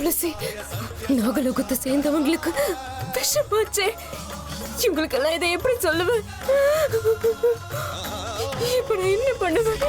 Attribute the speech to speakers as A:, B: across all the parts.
A: துளசி நாகலோகத்தை சேர்ந்தவங்களுக்கு விஷமாச்சே. இவங்களுக்கெல்லாம் இதை எப்படி சொல்லுவேன்? இப்ப நான் என்ன பண்ணுவேன்?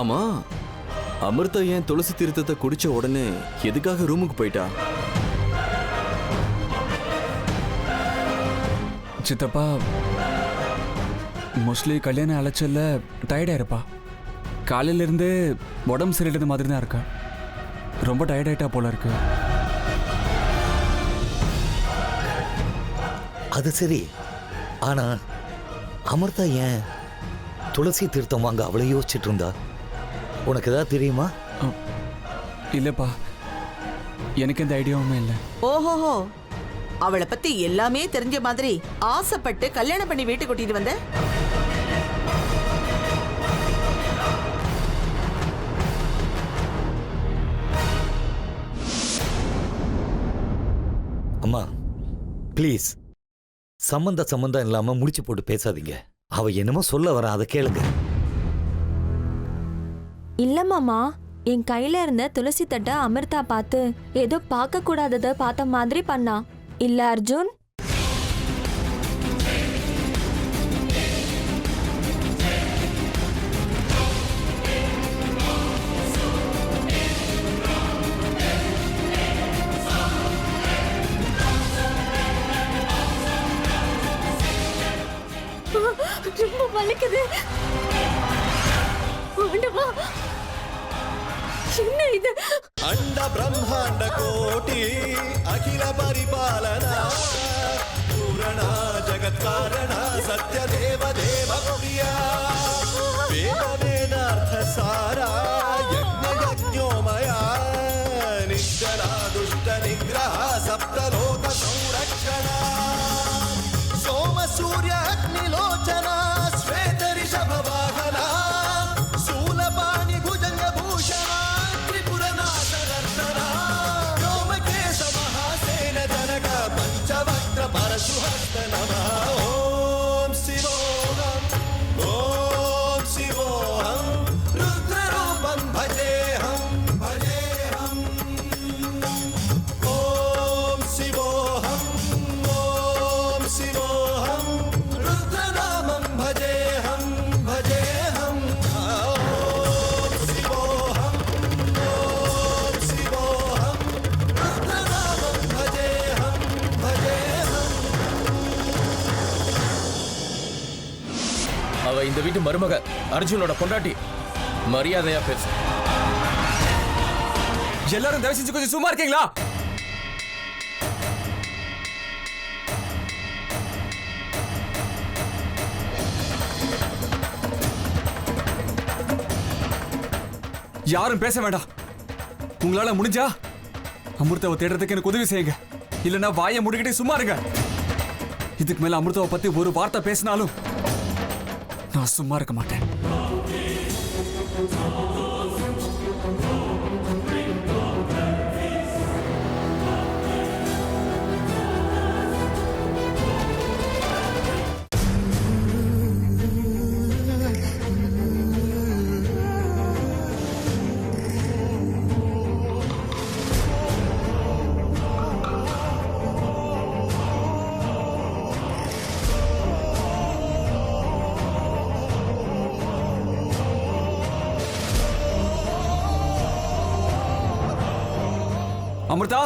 B: ஆமா, அமிர்தா ஏன் துளசி தீர்த்தத்தை குடிச்ச உடனே எதுக்காக ரூமுக்கு போயிட்டா?
C: சித்தப்பா மோஸ்ட்லி கல்யாண அலைச்சல்ல டயர்டா இருப்பா. காலையில இருந்து உடம்பு சரியில்லாத மாதிரி தான் இருக்கா. ரொம்ப டயர்டாயிட்டா போல இருக்கு.
D: அது சரி, ஆனா அமிர்தா ஏன் துளசி தீர்த்தம் வாங்க அவளை யோசிச்சுட்டு இருந்தா? உனக்கு ஏதாவது தெரியுமா?
C: இல்லப்பா, எனக்கு எந்த ஐடியாவுமே இல்லை.
E: ஓஹோஹோ, அவளை பத்தி எல்லாமே தெரிஞ்ச மாதிரி ஆசைப்பட்டு கல்யாணம் பண்ணி வீட்டு கூட்டிட்டு வந்த.
D: அம்மா ப்ளீஸ், சம்பந்தம் இல்லாம முடிச்சு போட்டு பேசாதீங்க. அவ என்னமோ சொல்ல வர, அதை கேளுங்க.
F: இல்ல மாமா, என் கையில இருந்த துளசி தட்டை அமிர்தா பார்த்து ஏதோ பார்க்க கூடாததை பார்த்த மாதிரி பண்ணா. இல்ல அர்ஜுன்?
A: ரொம்ப வலிக்குது. ஆண்டவா, என்ன இது?
G: अंड ब्रह्मांड कोटि अखिल परिपालना पूरणा जगत् कारणा सत्य देव देव प्रिया वेद वेदार्थ सारा यज्ञ यज्ञोमया निश्चला दुष्ट निग्रह सप्तलोक संरक्षणा सोम सूर्य अग्निलोचना श्वेत ऋषभ वाहना शूलपाणि भुजंग भूषणा परशुहस्त नमः ओम शिवोहम रुद्ररूपं भजेहम ओम शिवोहम रुद्रनामं भजेहम ओम शिवोहम रुद्रनामं भजेहम
H: அவ இந்த வீட்டு மருமக, அர்ஜுனோட பொண்டாட்டி. மரியாதையா பேசு.
C: எல்லாரும் தயவு செஞ்சு கொஞ்சம் சும்மா இருக்கீங்களா? யாரும் பேச வேண்டாம். உங்களால முடிஞ்சா அமிர்தாவை தேடுறதுக்கு எனக்கு உதவி செய்யுங்க. இல்லைன்னா வாயை முடிக்கிட்டே சும்மா இருங்க. இதுக்கு மேல அமிர்தாவை பத்தி ஒரு வார்த்தை பேசினாலும் நான் சும்மா இருக்க மாட்டேன். அமிர்தா,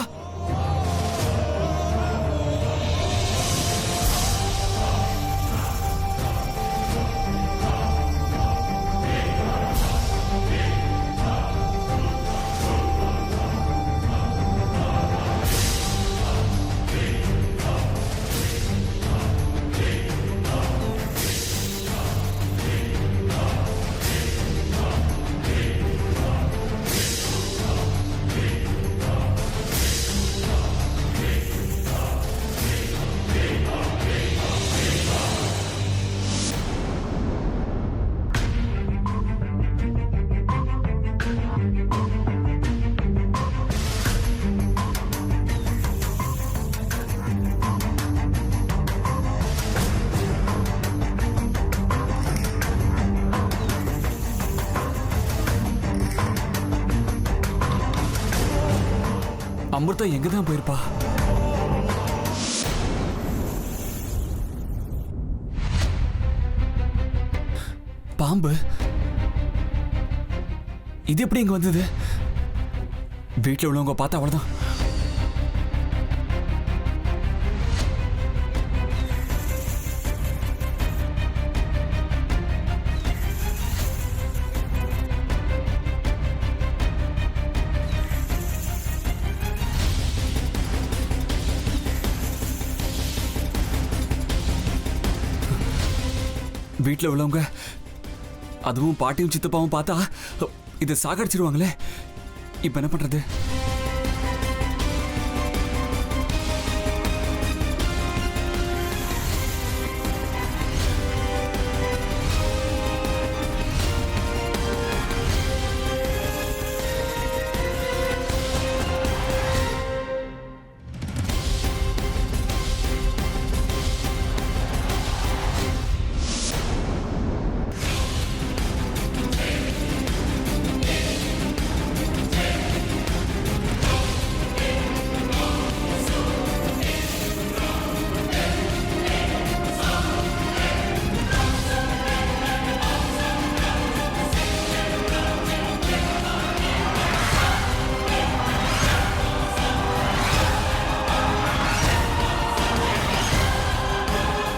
C: அமிர்தா எங்க தான் போயிருப்பா? பாம்பு இது எப்படி இங்க வந்தது? வீட்டுல உள்ளவங்க பார்த்தா அவ்வளவுதான். வீட்டுல உள்ளவங்க அதுவும் பாட்டியும் சித்தப்பாவும் பார்த்தா இதை சாகடிச்சிருவாங்களே. இப்ப என்ன பண்றது?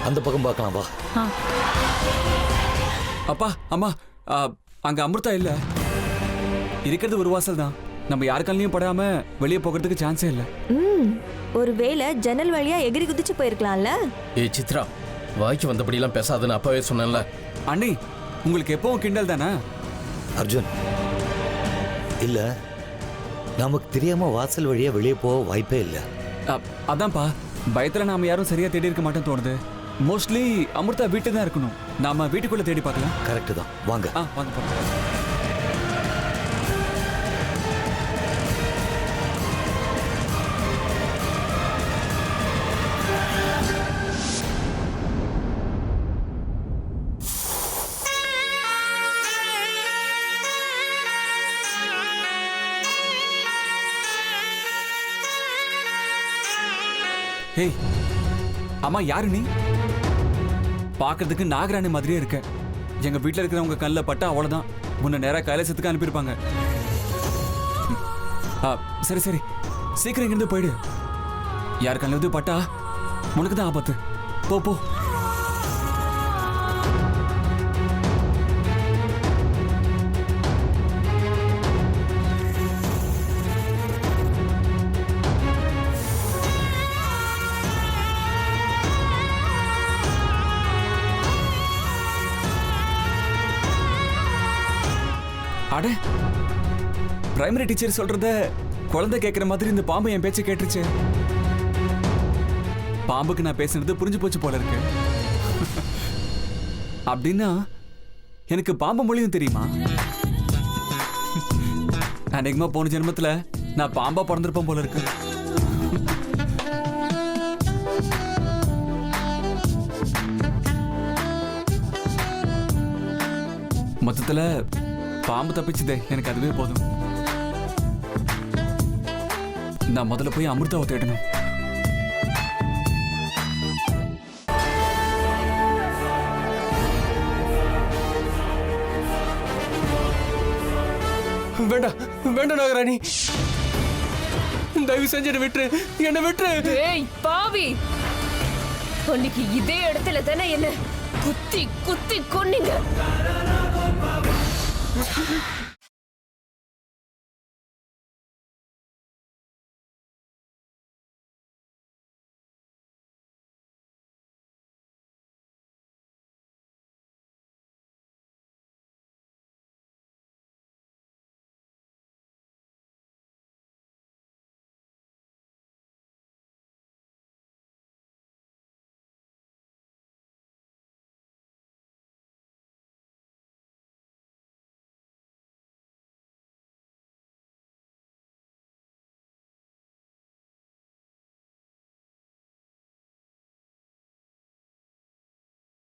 D: அந்த பக்கம் பார்க்கலாம் வா.
C: அப்பா அம்மா, அங்க அமிர்தா இல்ல. இருக்கிறது ஒரு வாசல் தான். நம்ம யாருக்காலையும் படாம வெளியே போகிறதுக்கு சான்ஸே இல்ல.
F: ஒருவேளை ஜன்னல் வழியா எகிரி குதிச்சு போயிருக்கலாம்ல.
H: ஏய் சித்ரா, வாய்க்கு வந்தபடியெல்லாம் பேசாதுன்னு அப்பவே சொன்னேன்ல.
C: அண்ணி, உங்களுக்கு எப்பவும் கிண்டல் தானே?
D: அர்ஜுன் இல்ல, நமக்கு தெரியாம வாசல் வழியா வெளியே போக வாய்ப்பே இல்லை.
C: அதான்ப்பா, பயத்துல நாம யாரும் சரியா தேடி இருக்க மாட்டேன்னு தோணுது. மோஸ்ட்லி அமிர்தா வீட்டு தான் இருக்கணும். நாம வீட்டுக்குள்ள தேடி பார்க்கலாம்.
D: கரெக்ட் தான், வாங்க.
C: வாங்க போலாம். ஏய் அம்மா, யாரு நீ? பார்க்கிறதுக்கு நாகராணி மாதிரியே இருக்க. எங்க வீட்டில் இருக்கிறவங்க கண்ணில் பட்டா அவ்வளோதான், முன்ன நேராக கைலாசத்துக்கு அனுப்பியிருப்பாங்க. சரி சரி, சீக்கிரம் இங்கிருந்து போயிடு. யார் கண்ணில் பட்டா உனக்கு தான் ஆபத்து. போ போ. அட, பிரைமரி டீச்சர் சொல்றத குழந்தை கேட்கிற மாதிரி இந்த பாம்பு என் பேச்சை கேட்டுருச்சு. பாம்புக்கு நான் பேசுனது புரிஞ்சு போச்சு போல இருக்கு. அப்படின்னா எனக்கு பாம்பு மொழியும் தெரியுமா? அநேகமா போன ஜென்மத்துல நான் பாம்பா பிறந்திருப்பேன் போல இருக்கு. மொத்தத்துல பாம்பு தப்பிச்சுதே, எனக்கு அதுவே போதும். நான் முதல்ல போய் அமிர்தாவை தேடணும்.
I: வேண்டாம் வேண்டாம் நாகராணி, தயவு செஞ்சு என்ன விட்டுரு, என்ன விட்டுரு.
A: ஏய் பாவி, அன்னைக்கு இதே இடத்துல தானே என்ன குத்தி குத்தி கொன்னீங்க.